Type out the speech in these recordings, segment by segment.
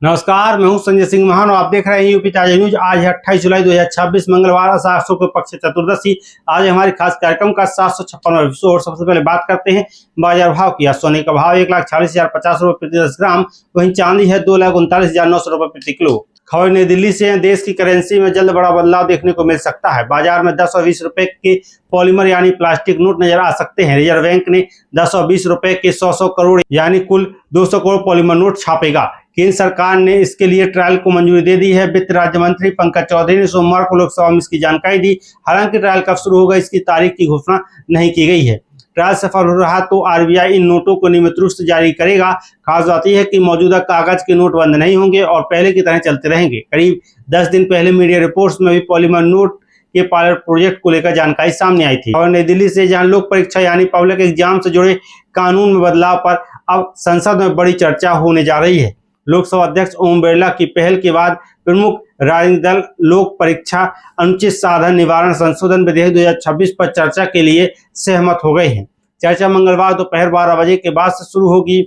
नमस्कार, मैं हूं संजय सिंह महान और आप देख रहे हैं यूपी ताजा न्यूज। आज है 28 जुलाई 2026 मंगलवार, आषाढ़ शुक्ल पक्ष चतुर्दशी। आज हमारे खास कार्यक्रम का 756वां एपिसोड। और सबसे पहले बात करते हैं बाजार भाव की। सोने का भाव 1,40,050 रुपए प्रति 10 ग्राम, वहीं चांदी है 2,39,900 रुपए प्रति किलो। खबर नई दिल्ली से है। देश की करेंसी में जल्द बड़ा बदलाव देखने को मिल सकता है। बाजार में 10 और 20 रुपए के पॉलीमर यानी प्लास्टिक नोट नजर आ सकते हैं। रिजर्व बैंक ने 10 और 20 रुपए के 100 करोड़ यानी कुल 200 करोड़ पॉलीमर नोट छापेगा। केंद्र सरकार ने इसके लिए ट्रायल को मंजूरी दे दी है। वित्त राज्य मंत्री पंकज चौधरी ने सोमवार को लोकसभा में इसकी जानकारी दी। हालांकि ट्रायल कब शुरू होगा इसकी तारीख की घोषणा नहीं की गई है। ट्रायल सफल हो रहा तो आरबीआई इन नोटों को नियमित रूप से जारी करेगा। खास बात यह है कि मौजूदा कागज के नोट बंद नहीं होंगे और पहले की तरह चलते रहेंगे। करीब 10 दिन पहले मीडिया रिपोर्ट्स में भी पॉलीमर नोट के पायलट प्रोजेक्ट को लेकर जानकारी सामने आई थी। और नई दिल्ली से जहां लोक परीक्षा यानी पब्लिक एग्जाम से जुड़े कानून में बदलाव पर अब संसद में बड़ी चर्चा होने जा रही है। लोकसभा अध्यक्ष ओम बिरला की पहल के बाद प्रमुख राजनीतिक दल लोक परीक्षा अनुचित साधन निवारण संशोधन विधेयक 2026 पर चर्चा के लिए सहमत हो गए हैं। चर्चा मंगलवार दोपहर 12 बजे के बाद से शुरू होगी।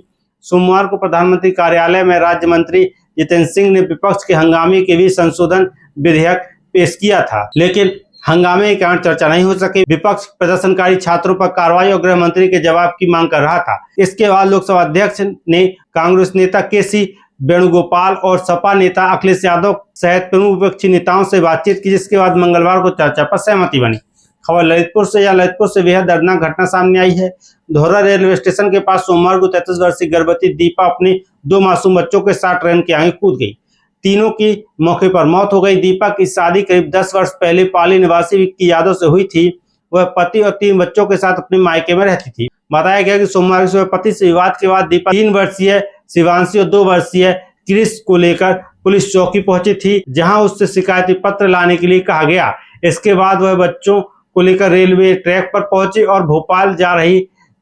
सोमवार को प्रधानमंत्री कार्यालय में राज्य मंत्री जितेंद्र सिंह ने विपक्ष के हंगामे के बीच संशोधन विधेयक पेश किया था, लेकिन हंगामे के कारण चर्चा नहीं हो सके। विपक्ष प्रदर्शनकारी छात्रों पर कार्रवाई और गृह मंत्री के जवाब की मांग कर रहा था। इसके बाद लोकसभा अध्यक्ष ने कांग्रेस नेता के.सी. वेणुगोपाल और सपा नेता अखिलेश यादव सहित प्रमुख विपक्षी नेताओं से बातचीत की, जिसके बाद मंगलवार को चर्चा पर सहमति बनी। खबर ललितपुर से बेहद दर्दनाक घटना सामने आई है। धोरा रेलवे स्टेशन के पास सोमवार को 33 वर्षीय गर्भवती दीपा अपने 2 मासूम बच्चों के साथ ट्रेन के आगे कूद गई। तीनों की मौके पर मौत हो गई। दीपा की शादी करीब 10 वर्ष पहले पाली निवासी विक्की यादव से हुई थी। वह पति और 3 बच्चों के साथ अपने मायके में रहती थी। बताया गया कि सोमवार सुबह पति से विवाद के बाद दीपा 3 वर्षीय शिवांशी और 2 वर्षीय क्रिस को लेकर पुलिस चौकी पहुंची थी, जहां उससे शिकायती पत्र लाने के लिए कहा गया। इसके बाद वह बच्चों को लेकर रेलवे ट्रैक पर पहुंची और भोपाल जा रही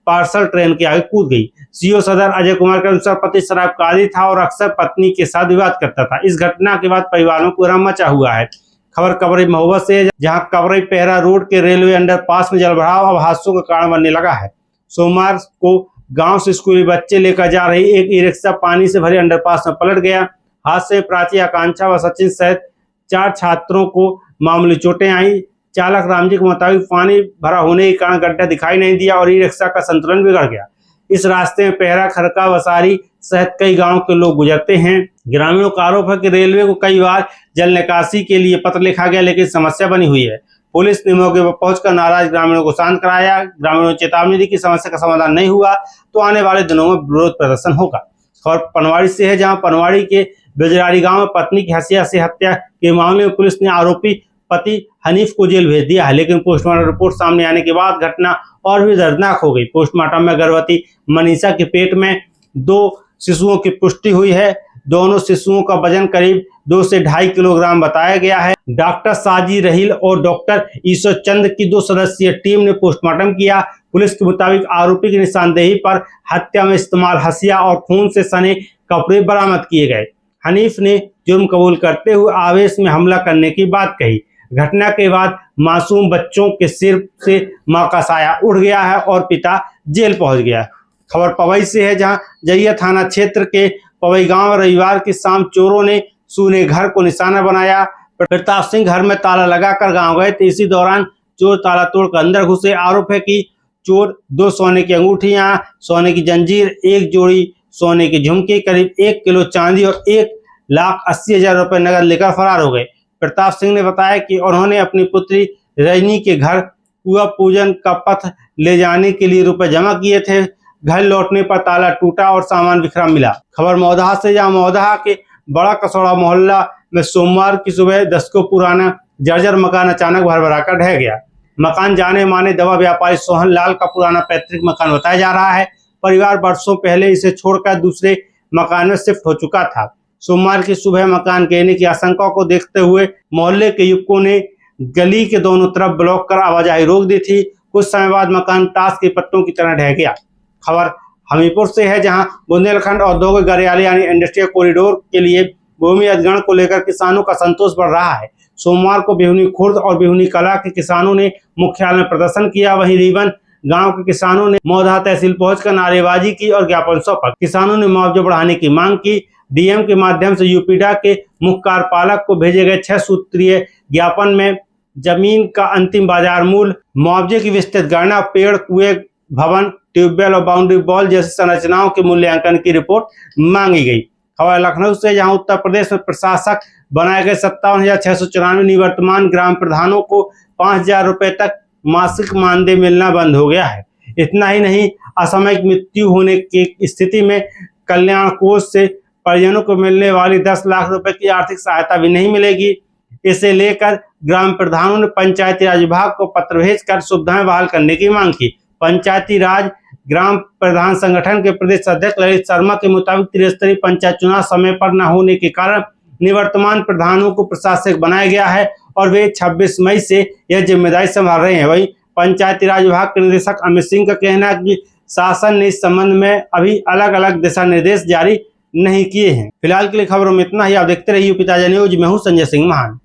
पार्सल ट्रेन के आगे कूद गई। सीओ सदर अजय कुमार के अनुसार पति शराब का आदी था और अक्सर पत्नी के साथ विवाद करता था। इस घटना के बाद परिवार में कोहराम मचा हुआ है। खबर कबरई महुआ से है, जहां कबरई पेहरा रोड के रेलवे अंडरपास में जलभराव अब हादसों का कारण बनने लगा है। सोमवार को गांव से स्कूली बच्चे लेकर जा रही एक ई रिक्शा पानी से भरे अंडरपास में पलट गया। हादसे में प्राची, आकांक्षा व सचिन सहित 4 छात्रों को मामूली चोटें आई। चालक रामजी के मुताबिक पानी भरा होने के कारण गड्ढा दिखाई नहीं दिया और ई रिक्शा का संतुलन बिगड़ गया। इस रास्ते में पेहरा, खरका, वसारी सहित कई गांव के लोग गुजरते हैं। ग्रामीणों का आरोप है कि रेलवे को कई बार जल निकासी के लिए पत्र लिखा गया, लेकिन समस्या बनी हुई है। पुलिस ने मौके पर पहुंचकर नाराज ग्रामीणों को शांत कराया। ग्रामीणों ने चेतावनी दी कि समस्या का समाधान नहीं हुआ तो आने वाले दिनों में विरोध प्रदर्शन होगा। खबर पनवाड़ी से है, जहां पनवाड़ी के बिजरारी गांव में पत्नी की हत्या से हत्या के मामले में पुलिस ने आरोपी पति हनीफ को जेल भेज दिया है, लेकिन पोस्टमार्टम रिपोर्ट सामने आने के बाद घटना और भी दर्दनाक हो गई। पोस्टमार्टम में गर्भवती मनीषा के पेट में 2 शिशुओं की पुष्टि हुई है। दोनों शिशुओं का वजन करीब 2 से 2.5 किलोग्राम बताया गया है। डॉक्टर साजी रहील और डॉक्टर ईश्वर चंद की 2 सदस्यीय टीम ने पोस्टमार्टम किया। पुलिस के मुताबिक आरोपी की निशानदेही पर हत्या में इस्तेमाल हसिया और खून से सने कपड़े बरामद किए गए। हनीफ ने जुर्म कबूल करते हुए आवेश में हमला करने की बात कही। घटना के बाद मासूम बच्चों के सिर से मां का साया उड़ गया है और पिता जेल पहुंच गया। खबर पवई से है, जहां जहिया थाना क्षेत्र के पवई गांव में रविवार की शाम चोरों ने सूने घर को निशाना बनाया। प्रताप सिंह घर में ताला लगाकर गांव गए थे। इसी दौरान चोर ताला तोड़कर अंदर घुसे। आरोप है कि चोर 2 सोने की अंगूठियां, सोने की जंजीर, 1 जोड़ी सोने की झुमकी, करीब 1 किलो चांदी और 1,80,000 रुपए नगद लेकर फरार हो गए। प्रताप सिंह ने बताया कि उन्होंने अपनी पुत्री रजनी के घर कुआ पूजन का पथ ले जाने के लिए रुपए जमा किए थे। घर लौटने पर ताला टूटा और सामान बिखरा मिला। खबर मौदहा से, जहां मौदहा के बड़ा कसौड़ा मोहल्ला में सोमवार की सुबह 10 को पुराना जर्जर मकान अचानक भरभराकर ढह गया। मकान जाने माने दवा व्यापारी सोहन लाल का पुराना पैतृक मकान बताया जा रहा है। परिवार वर्षों पहले इसे छोड़कर दूसरे मकान में शिफ्ट हो चुका था। सोमवार की सुबह मकान गिरने की आशंका को देखते हुए मोहल्ले के युवकों ने गली के दोनों तरफ ब्लॉक कर आवाजाही रोक दी थी। कुछ समय बाद मकान ताश के पत्तों की तरह ढह गया। खबर हमीरपुर से है, जहां बुंदेलखंड औद्योगिक कार्यालय यानी इंडस्ट्रियल कॉरिडोर के लिए भूमि अधिग्रहण को लेकर किसानों का संतोष बढ़ रहा है। सोमवार को बिहुनी खुर्द और बिहुनी कला के किसानों ने मुख्यालय में प्रदर्शन किया। वहीं रीवन गांव के किसानों ने मौदहा तहसील पहुंचकर नारेबाजी की और ज्ञापन सौंपा। किसानों ने मुआवजा बढ़ाने की मांग की। डीएम के माध्यम से यूपीडा के मुख्य कार्यपालक को भेजे गए 6 सूत्रीय ज्ञापन में जमीन का अंतिम बाजार मूल्य, मुआवजे की विस्तृत गणना, पेड़, कुएं, भवन, ट्यूबवेल और बाउंड्री वॉल जैसी संरचनाओं के मूल्यांकन की रिपोर्ट मांगी गई। खबर लखनऊ से, जहां उत्तर प्रदेश में प्रशासक बनाए गए 57,694 निवर्तमान ग्राम प्रधानों को 5,000 रुपए तक मासिक मानदेय मिलना बंद हो गया है। इतना ही नहीं, असामयिक मृत्यु होने की स्थिति में कल्याण कोष से परिजनों को मिलने वाली 10 लाख रुपए की आर्थिक सहायता भी नहीं मिलेगी। इसे लेकर ग्राम प्रधानों ने पंचायती राज विभाग को पत्र भेजकर सुविधाएं बहाल करने की मांग की। पंचायती राज ग्राम प्रधान संगठन के प्रदेश अध्यक्ष ललित शर्मा के मुताबिक त्रिस्तरीय पंचायत चुनाव समय पर न होने के कारण निवर्तमान प्रधानों को प्रशासक बनाया गया है और वे 26 मई से यह जिम्मेदारी संभाल रहे हैं। वहीं पंचायती राज विभाग के निदेशक अमित सिंह का कहना है कि शासन ने इस संबंध में अभी अलग अलग दिशा निर्देश जारी नहीं किए हैं। फिलहाल के लिए खबरों में इतना ही। आप देखते रहिए यूपी ताजा न्यूज। मैं हूं संजय सिंह महान।